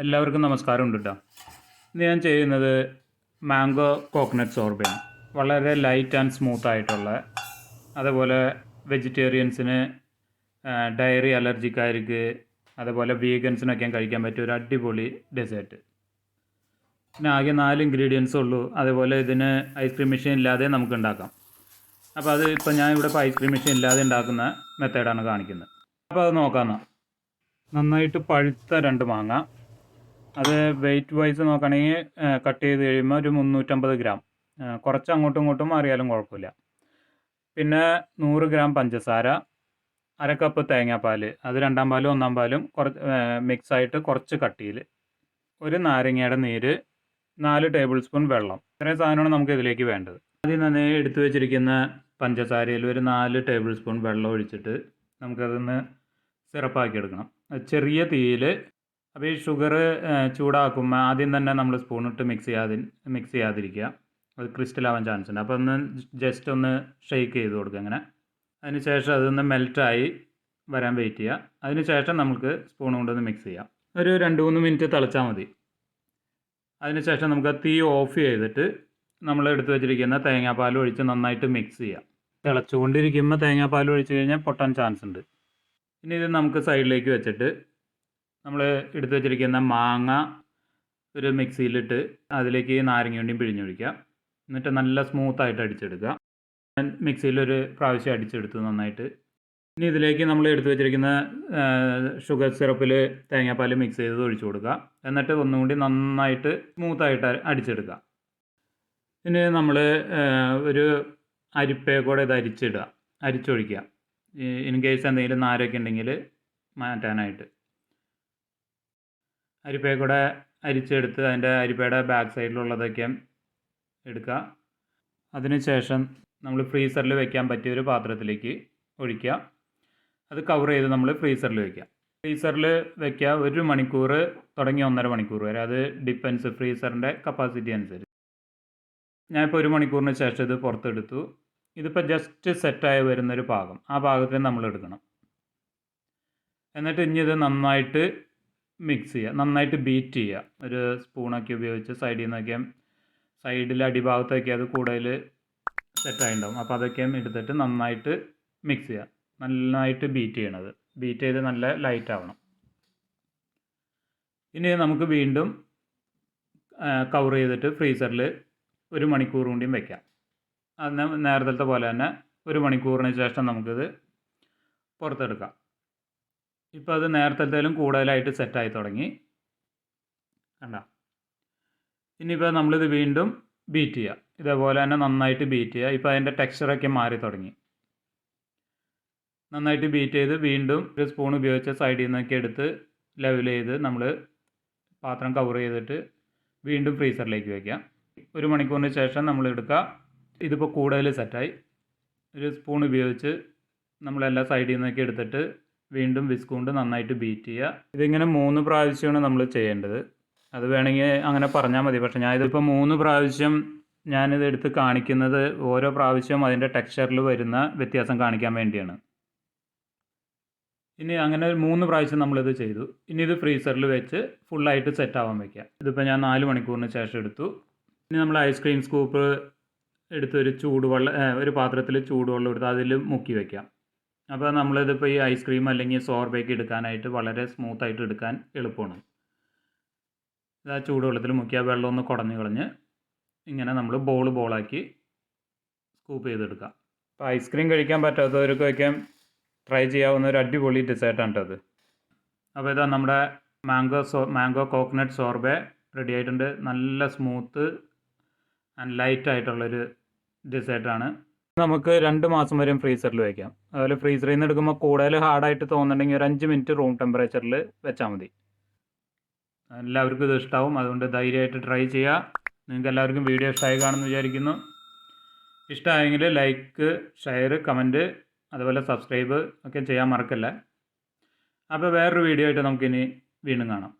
എല്ലാവർക്കും നമസ്കാരമുണ്ട് കേട്ടോ. ഇന്ന് ഞാൻ ചെയ്യുന്നത് മാംഗോ കോക്കനട്ട് സോർബയാണ്. വളരെ ലൈറ്റ് ആൻഡ് സ്മൂത്ത് ആയിട്ടുള്ള, അതുപോലെ വെജിറ്റേറിയൻസിന്, ഡയറി അലർജിക്കാർക്ക്, അതുപോലെ വീഗൻസിനൊക്കെ കഴിക്കാൻ പറ്റിയ ഒരു അടിപൊളി ഡെസേർട്ട്. പിന്നെ ആകെ 4 ഇൻഗ്രീഡിയൻസ് ഉള്ളൂ. അതുപോലെ ഇതിന് ഐസ്ക്രീം മെഷീൻ ഇല്ലാതെ നമുക്ക് ഉണ്ടാക്കാം. അപ്പോൾ അത് ഇപ്പോൾ ഞാൻ ഇവിടെ ഐസ്ക്രീം മെഷീൻ ഇല്ലാതെ ഉണ്ടാക്കുന്ന മെത്തേഡാണ് കാണിക്കുന്നത്. അപ്പോൾ അത് നോക്കാം. നന്നായിട്ട് പഴുത്ത 2 മാങ്ങ, അത് വെയിറ്റ് വൈസ് നോക്കുകയാണെങ്കിൽ കട്ട് ചെയ്ത് കഴിയുമ്പോൾ ഒരു 350 ഗ്രാം, കുറച്ച് അങ്ങോട്ടും ഇങ്ങോട്ടും മാറിയാലും കുഴപ്പമില്ല. പിന്നെ 100 ഗ്രാം പഞ്ചസാര, 1/2 കപ്പ് തേങ്ങാപ്പാൽ, അത് 2ാം പാലും 1ാം പാലും മിക്സായിട്ട് കുറച്ച് കട്ടിയിൽ, ഒരു നാരങ്ങയുടെ നീര്, 4 ടേബിൾ സ്പൂൺ വെള്ളം. ഇത്രയും സാധനമാണ് നമുക്ക് ഇതിലേക്ക് വേണ്ടത്. ആദ്യം തന്നെ എടുത്തു വെച്ചിരിക്കുന്ന പഞ്ചസാരയിൽ ഒരു 4 ടേബിൾ സ്പൂൺ വെള്ളം ഒഴിച്ചിട്ട് നമുക്കതൊന്ന് സിറപ്പാക്കി എടുക്കണം, ചെറിയ തീയിൽ. അപ്പോൾ ഈ ഷുഗർ ചൂടാക്കുമ്പോൾ ആദ്യം തന്നെ നമ്മൾ സ്പൂണിട്ട് മിക്സ് ചെയ്യാതിരിക്കുക, അത് ക്രിസ്റ്റലാവാൻ ചാൻസ് ഉണ്ട്. അപ്പോൾ ഒന്ന് ജസ്റ്റ് ഒന്ന് ഷെയ്ക്ക് ചെയ്ത് കൊടുക്കുക അങ്ങനെ. അതിന് ശേഷം അതൊന്ന് മെൽറ്റായി വരാൻ വെയിറ്റ് ചെയ്യുക. അതിന് ശേഷം നമുക്ക് സ്പൂൺ കൊണ്ടൊന്ന് മിക്സ് ചെയ്യാം. ഒരു 2-3 മിനിറ്റ് തിളച്ചാൽ മതി. അതിന് ശേഷം നമുക്ക് തീ ഓഫ് ചെയ്തിട്ട് നമ്മൾ എടുത്ത് വെച്ചിരിക്കുന്ന തേങ്ങാപ്പാൽ ഒഴിച്ച് നന്നായിട്ട് മിക്സ് ചെയ്യാം. തിളച്ചുകൊണ്ടിരിക്കുമ്പോൾ തേങ്ങാപ്പാൽ ഒഴിച്ച് കഴിഞ്ഞാൽ പൊട്ടാൻ ചാൻസ് ഉണ്ട്. ഇനി ഇത് നമുക്ക് സൈഡിലേക്ക് വെച്ചിട്ട് നമ്മൾ എടുത്തു വെച്ചിരിക്കുന്ന മാങ്ങ ഒരു മിക്സിയിലിട്ട് അതിലേക്ക് നാരങ്ങയുണ്ടിയും പിഴിഞ്ഞൊഴിക്കുക. എന്നിട്ട് നല്ല സ്മൂത്തായിട്ട് അടിച്ചെടുക്കുക. ഞാൻ മിക്സിയിലൊരു പ്രാവശ്യം അടിച്ചെടുത്തു നന്നായിട്ട്. ഇനി ഇതിലേക്ക് നമ്മൾ എടുത്തു വെച്ചിരിക്കുന്ന ഷുഗർ സിറപ്പിൽ തേങ്ങാപ്പാൽ മിക്സ് ചെയ്ത് ഒഴിച്ചു കൊടുക്കുക. എന്നിട്ട് ഒന്നുകൂടി നന്നായിട്ട് സ്മൂത്തായിട്ട് അടിച്ചെടുക്കുക. ഇനി നമ്മൾ ഒരു അരിപ്പയെ കൂടെ ഇത് അരിച്ചൊഴിക്കുക, ഇൻ കേസ് എന്തെങ്കിലും നാരൊക്കെ ഉണ്ടെങ്കിൽ മാറ്റാനായിട്ട്. അരിപ്പയെ കൂടെ അരിച്ചെടുത്ത് അതിൻ്റെ അരിപ്പയുടെ ബാക്ക് സൈഡിലുള്ളതൊക്കെ എടുക്കുക. അതിനുശേഷം നമ്മൾ ഫ്രീസറിൽ വെക്കാൻ പറ്റിയൊരു പാത്രത്തിലേക്ക് ഒഴിക്കുക. അത് കവർ ചെയ്ത് നമ്മൾ ഫ്രീസറിൽ വയ്ക്കുക. ഫ്രീസറിൽ വയ്ക്കുക 1 മണിക്കൂർ തുടങ്ങി 1.5 മണിക്കൂർ വരെ, അത് ഡിപ്പെൻസ് ഫ്രീസറിൻ്റെ കപ്പാസിറ്റി അനുസരിച്ച്. ഞാനിപ്പോൾ 1 മണിക്കൂറിന് ശേഷം ഇത് പുറത്തെടുത്തു. ഇതിപ്പോൾ ജസ്റ്റ് സെറ്റായി വരുന്നൊരു പാകം, ആ പാകത്തിന് നമ്മൾ എടുക്കണം. എന്നിട്ട് ഇനി ഇത് നന്നായിട്ട് മിക്സ് ചെയ്യുക, നന്നായിട്ട് ബീറ്റ് ചെയ്യുക. ഒരു സ്പൂണൊക്കെ ഉപയോഗിച്ച് സൈഡിൽ നിന്നൊക്കെ, സൈഡിൽ അടിഭാഗത്തൊക്കെ അത് കൂടുതൽ സെറ്റായിട്ടുണ്ടാവും. അപ്പോൾ അതൊക്കെ എടുത്തിട്ട് നന്നായിട്ട് മിക്സ് ചെയ്യുക, നന്നായിട്ട് ബീറ്റ് ചെയ്യണത്. ബീറ്റ് ചെയ്ത് നല്ല ലൈറ്റ് ആവണം. ഇനി നമുക്ക് വീണ്ടും കവർ ചെയ്തിട്ട് ഫ്രീസറിൽ 1 മണിക്കൂർ കൂടിയും വയ്ക്കാം. അത് നേരത്തെ പോലെ തന്നെ 1 മണിക്കൂറിന് ശേഷം നമുക്കിത് പുറത്തെടുക്കാം. ഇപ്പോൾ അത് നേരത്തേലും കൂടുതലായിട്ട് സെറ്റായി തുടങ്ങി, കണ്ട. ഇനിയിപ്പോൾ നമ്മളിത് വീണ്ടും ബീറ്റ് ചെയ്യുക, ഇതേപോലെ തന്നെ നന്നായിട്ട് ബീറ്റ് ചെയ്യുക. ഇപ്പോൾ അതിൻ്റെ ടെക്സ്ചറൊക്കെ മാറി തുടങ്ങി. നന്നായിട്ട് ബീറ്റ് ചെയ്ത് വീണ്ടും ഒരു സ്പൂൺ ഉപയോഗിച്ച് സൈഡിൽ നിന്നൊക്കെ എടുത്ത് ലെവൽ ചെയ്ത് നമ്മൾ പാത്രം കവർ ചെയ്തിട്ട് വീണ്ടും ഫ്രീസറിലേക്ക് വയ്ക്കുക. 1 മണിക്കൂറിന് ശേഷം നമ്മൾ എടുക്കുക. ഇതിപ്പോൾ കൂടുതൽ സെറ്റായി. ഒരു സ്പൂൺ ഉപയോഗിച്ച് നമ്മളെല്ലാ സൈഡിൽ നിന്നൊക്കെ എടുത്തിട്ട് വീണ്ടും വിസ്ക് കൊണ്ട് നന്നായിട്ട് ബീറ്റ് ചെയ്യുക. ഇതിങ്ങനെ 3 പ്രാവശ്യമാണ് നമ്മൾ ചെയ്യേണ്ടത്. അത് വേണമെങ്കിൽ അങ്ങനെ പറഞ്ഞാൽ മതി. പക്ഷേ ഞാനിതിപ്പോൾ 3 പ്രാവശ്യം ഞാനിത് എടുത്ത് കാണിക്കുന്നത് ഓരോ പ്രാവശ്യവും അതിൻ്റെ ടെക്സ്ചറിൽ വരുന്ന വ്യത്യാസം കാണിക്കാൻ വേണ്ടിയാണ്. ഇനി അങ്ങനെ 3 പ്രാവശ്യം നമ്മളിത് ചെയ്തു. ഇനി ഇത് ഫ്രീസറിൽ വെച്ച് ഫുള്ളായിട്ട് സെറ്റാവാൻ വയ്ക്കുക. ഇതിപ്പോൾ ഞാൻ 4 മണിക്കൂറിന് ശേഷം എടുത്തു. ഇനി നമ്മൾ ഐസ്ക്രീം സ്കൂപ്പ് എടുത്ത് ഒരു പാത്രത്തിൽ ചൂടുവെള്ളം എടുത്ത് അതിൽ മുക്കി വയ്ക്കാം. അപ്പോൾ നമ്മളിതിപ്പോൾ ഈ ഐസ്ക്രീം അല്ലെങ്കിൽ സോർബേക്ക് എടുക്കാനായിട്ട് വളരെ സ്മൂത്തായിട്ട് എടുക്കാൻ എളുപ്പമാണ്. ഇത് ആ ചൂടുവെള്ളത്തിൽ മുക്കിയാൽ വെള്ളം ഒന്ന് കുടഞ്ഞു കളഞ്ഞ് ഇങ്ങനെ നമ്മൾ ബോളാക്കി സ്കൂപ്പ് ചെയ്തെടുക്കാം. അപ്പോൾ ഐസ്ക്രീം കഴിക്കാൻ പറ്റാത്തവർക്കൊക്കെ ട്രൈ ചെയ്യാവുന്ന ഒരു അടിപൊളി ഡെസേർട്ടാണ് അത്. അപ്പോൾ ഇതാ നമ്മുടെ മാംഗോ കോക്കനട്ട് സോർബേ റെഡി ആയിട്ടുണ്ട്. നല്ല സ്മൂത്ത് ആൻഡ് ലൈറ്റ് ആയിട്ടുള്ളൊരു ഡെസേർട്ടാണ്. നമുക്ക് 2 മാസം വരെയും ഫ്രീസറിൽ വയ്ക്കാം. അതുപോലെ ഫ്രീസറിൽ നിന്ന് എടുക്കുമ്പോൾ കൂടുതൽ ഹാർഡായിട്ട് തോന്നുന്നുണ്ടെങ്കിൽ ഒരു 5 മിനിറ്റ് റൂം ടെമ്പറേച്ചറിൽ വെച്ചാൽ മതി. എല്ലാവർക്കും ഇത് ഇഷ്ടമാവും. അതുകൊണ്ട് ധൈര്യമായിട്ട് ട്രൈ ചെയ്യുക. നിങ്ങൾക്ക് എല്ലാവർക്കും വീഡിയോ ഇഷ്ടമായി കാണുമെന്ന് വിചാരിക്കുന്നു. ഇഷ്ടമായെങ്കിൽ ലൈക്ക്, ഷെയർ, കമൻറ്റ്, അതുപോലെ സബ്സ്ക്രൈബ് ഒക്കെ ചെയ്യാൻ മറക്കല്ല. അപ്പോൾ വേറൊരു വീഡിയോ ആയിട്ട് നമുക്കിനി വീണ്ടും കാണാം.